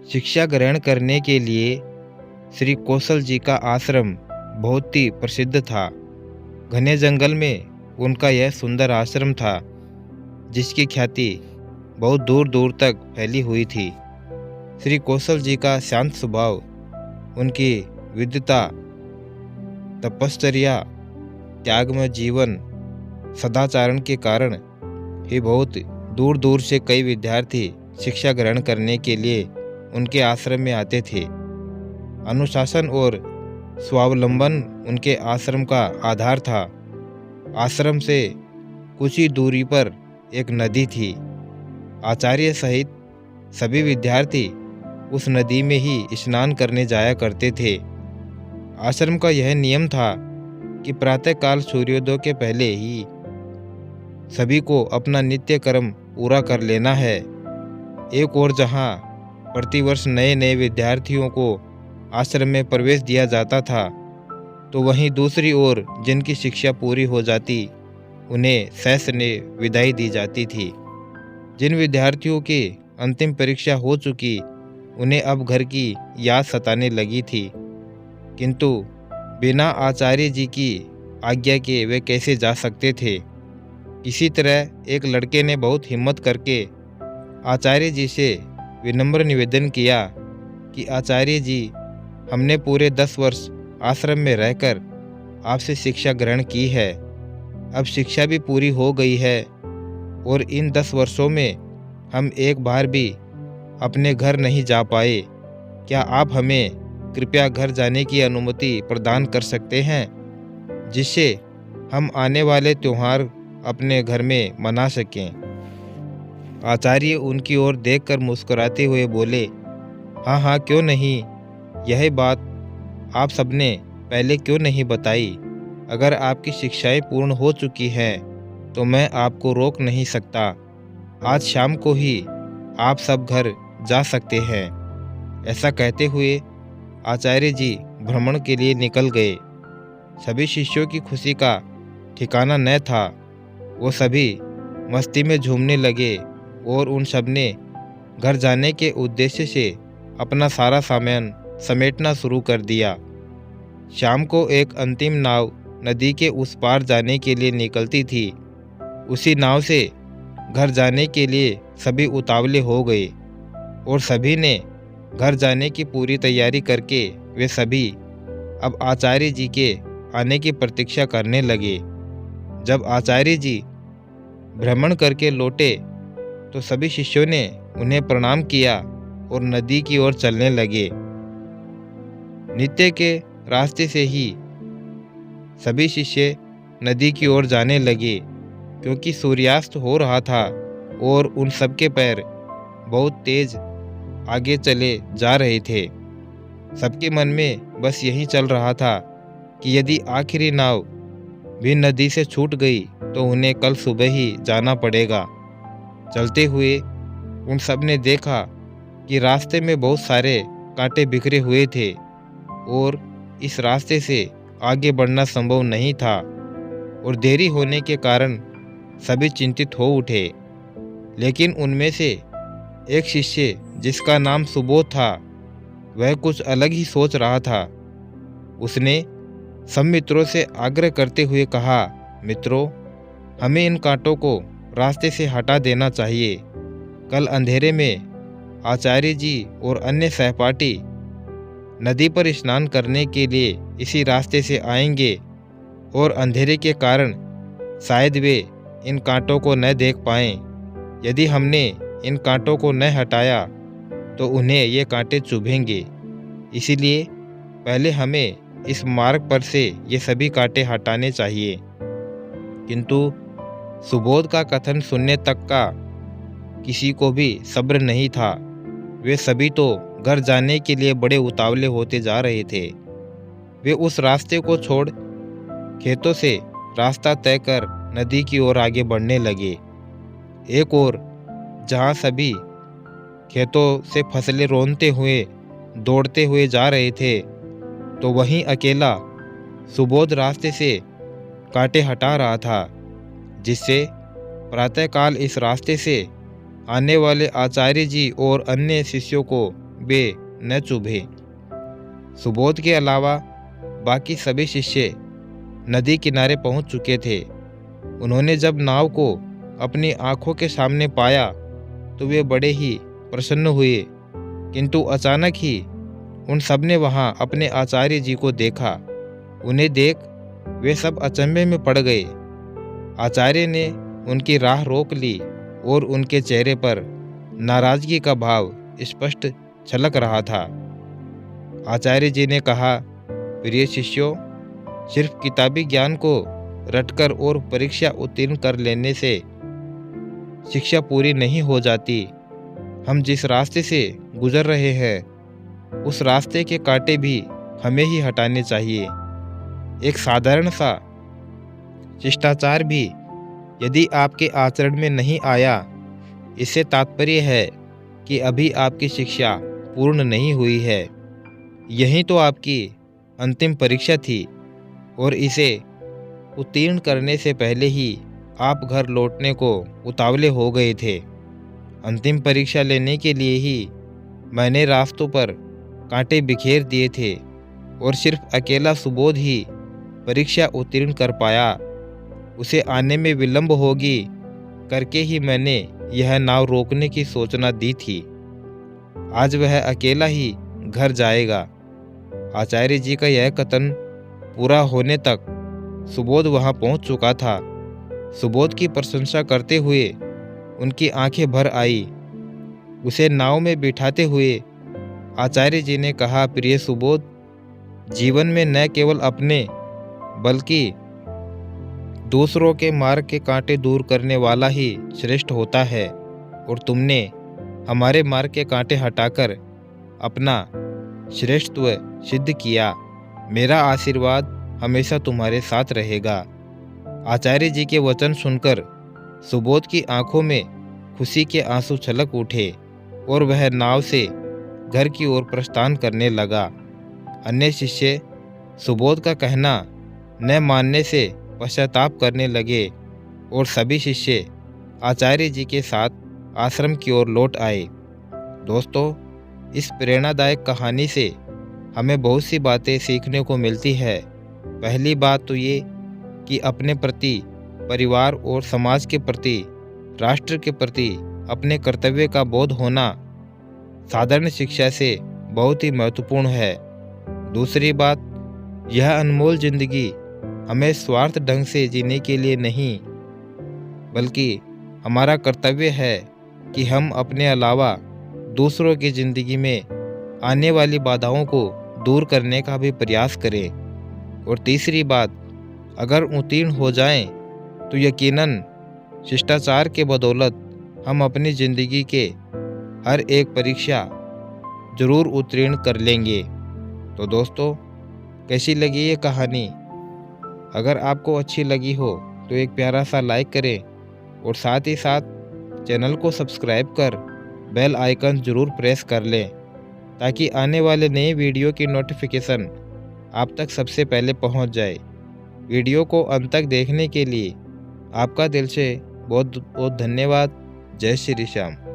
शिक्षा ग्रहण करने के लिए श्री कौशल जी का आश्रम बहुत ही प्रसिद्ध था। घने जंगल में उनका यह सुंदर आश्रम था, जिसकी ख्याति बहुत दूर दूर तक फैली हुई थी। श्री कौशल जी का शांत स्वभाव, उनकी विद्वता, तपश्चर्या, त्यागमय जीवन, सदाचारण के कारण ही बहुत दूर दूर से कई विद्यार्थी शिक्षा ग्रहण करने के लिए उनके आश्रम में आते थे। अनुशासन और स्वावलंबन उनके आश्रम का आधार था। आश्रम से कुछ ही दूरी पर एक नदी थी। आचार्य सहित सभी विद्यार्थी उस नदी में ही स्नान करने जाया करते थे। आश्रम का यह नियम था कि प्रातःकाल सूर्योदय के पहले ही सभी को अपना नित्य कर्म पूरा कर लेना है। एक और जहाँ प्रतिवर्ष नए नए विद्यार्थियों को आश्रम में प्रवेश दिया जाता था, तो वहीं दूसरी ओर जिनकी शिक्षा पूरी हो जाती उन्हें ससने विदाई दी जाती थी। जिन विद्यार्थियों की अंतिम परीक्षा हो चुकी, उन्हें अब घर की याद सताने लगी थी, किंतु बिना आचार्य जी की आज्ञा के वे कैसे जा सकते थे। इसी तरह एक लड़के ने बहुत हिम्मत करके आचार्य जी से विनम्र निवेदन किया कि आचार्य जी, हमने पूरे 10 वर्ष आश्रम में रहकर आपसे शिक्षा ग्रहण की है। अब शिक्षा भी पूरी हो गई है और इन 10 वर्षों में हम एक बार भी अपने घर नहीं जा पाए। क्या आप हमें कृपया घर जाने की अनुमति प्रदान कर सकते हैं, जिससे हम आने वाले त्योहार अपने घर में मना सकें। आचार्य उनकी ओर देखकर मुस्कुराते हुए बोले, हाँ हाँ, क्यों नहीं। यह बात आप सबने पहले क्यों नहीं बताई। अगर आपकी शिक्षाएं पूर्ण हो चुकी हैं तो मैं आपको रोक नहीं सकता। आज शाम को ही आप सब घर जा सकते हैं। ऐसा कहते हुए आचार्य जी भ्रमण के लिए निकल गए। सभी शिष्यों की खुशी का ठिकाना न था। वो सभी मस्ती में झूमने लगे और उन सब ने घर जाने के उद्देश्य से अपना सारा सामान समेटना शुरू कर दिया। शाम को एक अंतिम नाव नदी के उस पार जाने के लिए निकलती थी। उसी नाव से घर जाने के लिए सभी उतावले हो गए और सभी ने घर जाने की पूरी तैयारी करके वे सभी अब आचार्य जी के आने की प्रतीक्षा करने लगे। जब आचार्य जी भ्रमण करके लौटे तो सभी शिष्यों ने उन्हें प्रणाम किया और नदी की ओर चलने लगे। नित्य के रास्ते से ही सभी शिष्य नदी की ओर जाने लगे, क्योंकि सूर्यास्त हो रहा था और उन सबके पैर बहुत तेज आगे चले जा रहे थे। सबके मन में बस यही चल रहा था कि यदि आखिरी नाव भी नदी से छूट गई तो उन्हें कल सुबह ही जाना पड़ेगा। चलते हुए उन सब ने देखा कि रास्ते में बहुत सारे कांटे बिखरे हुए थे और इस रास्ते से आगे बढ़ना संभव नहीं था और देरी होने के कारण सभी चिंतित हो उठे। लेकिन उनमें से एक शिष्य, जिसका नाम सुबोध था, वह कुछ अलग ही सोच रहा था। उसने सब मित्रों से आग्रह करते हुए कहा, मित्रों, हमें इन कांटों को रास्ते से हटा देना चाहिए। कल अंधेरे में आचार्य जी और अन्य सहपाठी नदी पर स्नान करने के लिए इसी रास्ते से आएंगे और अंधेरे के कारण शायद वे इन कांटों को न देख पाएं। यदि हमने इन कांटों को न हटाया तो उन्हें ये कांटे चुभेंगे। इसीलिए पहले हमें इस मार्ग पर से ये सभी कांटे हटाने चाहिए। किंतु सुबोध का कथन सुनने तक का किसी को भी सब्र नहीं था। वे सभी तो घर जाने के लिए बड़े उतावले होते जा रहे थे। वे उस रास्ते को छोड़ खेतों से रास्ता तय कर नदी की ओर आगे बढ़ने लगे। एक ओर जहाँ सभी खेतों से फसलें रोनते हुए दौड़ते हुए जा रहे थे, तो वहीं अकेला सुबोध रास्ते से कांटे हटा रहा था, जिससे प्रातःकाल इस रास्ते से आने वाले आचार्य जी और अन्य शिष्यों को वे न चुभे। सुबोध के अलावा बाकी सभी शिष्य नदी किनारे पहुंच चुके थे। उन्होंने जब नाव को अपनी आंखों के सामने पाया तो वे बड़े ही प्रसन्न हुए, किंतु अचानक ही उन सब ने वहां अपने आचार्य जी को देखा। उन्हें देख वे सब अचंभे में पड़ गए। आचार्य ने उनकी राह रोक ली और उनके चेहरे पर नाराजगी का भाव स्पष्ट झलक रहा था। आचार्य जी ने कहा, प्रिय शिष्यों, सिर्फ किताबी ज्ञान को रटकर और परीक्षा उत्तीर्ण कर लेने से शिक्षा पूरी नहीं हो जाती। हम जिस रास्ते से गुजर रहे हैं उस रास्ते के कांटे भी हमें ही हटाने चाहिए। एक साधारण सा शिष्टाचार भी यदि आपके आचरण में नहीं आया, इससे तात्पर्य है कि अभी आपकी शिक्षा पूर्ण नहीं हुई है। यही तो आपकी अंतिम परीक्षा थी और इसे उत्तीर्ण करने से पहले ही आप घर लौटने को उतावले हो गए थे। अंतिम परीक्षा लेने के लिए ही मैंने रास्तों पर कांटे बिखेर दिए थे और सिर्फ अकेला सुबोध ही परीक्षा उत्तीर्ण कर पाया। उसे आने में विलंब होगी करके ही मैंने यह नाव रोकने की सूचना दी थी। आज वह अकेला ही घर जाएगा। आचार्य जी का यह कथन पूरा होने तक सुबोध वहां पहुंच चुका था। सुबोध की प्रशंसा करते हुए उनकी आंखें भर आई। उसे नाव में बिठाते हुए आचार्य जी ने कहा, प्रिय सुबोध, जीवन में न केवल अपने बल्कि दूसरों के मार्ग के कांटे दूर करने वाला ही श्रेष्ठ होता है और तुमने हमारे मार्ग के कांटे हटाकर अपना श्रेष्ठत्व सिद्ध किया। मेरा आशीर्वाद हमेशा तुम्हारे साथ रहेगा। आचार्य जी के वचन सुनकर सुबोध की आंखों में खुशी के आंसू छलक उठे और वह नाव से घर की ओर प्रस्थान करने लगा। अन्य शिष्य सुबोध का कहना न मानने से पश्चाताप करने लगे और सभी शिष्य आचार्य जी के साथ आश्रम की ओर लौट आए। दोस्तों, इस प्रेरणादायक कहानी से हमें बहुत सी बातें सीखने को मिलती है। पहली बात तो ये कि अपने प्रति, परिवार और समाज के प्रति, राष्ट्र के प्रति अपने कर्तव्य का बोध होना साधारण शिक्षा से बहुत ही महत्वपूर्ण है। दूसरी बात, यह अनमोल जिंदगी हमें स्वार्थ ढंग से जीने के लिए नहीं, बल्कि हमारा कर्तव्य है कि हम अपने अलावा दूसरों की जिंदगी में आने वाली बाधाओं को दूर करने का भी प्रयास करें। और तीसरी बात, अगर उत्तीर्ण हो जाएं तो यकीनन शिष्टाचार के बदौलत हम अपनी ज़िंदगी के हर एक परीक्षा जरूर उत्तीर्ण कर लेंगे। तो दोस्तों, कैसी लगी ये कहानी? अगर आपको अच्छी लगी हो तो एक प्यारा सा लाइक करें और साथ ही साथ चैनल को सब्सक्राइब कर बेल आइकन ज़रूर प्रेस कर लें ताकि आने वाले नए वीडियो की नोटिफिकेशन आप तक सबसे पहले पहुंच जाए। वीडियो को अंत तक देखने के लिए आपका दिल से बहुत बहुत धन्यवाद। जय श्री श्याम।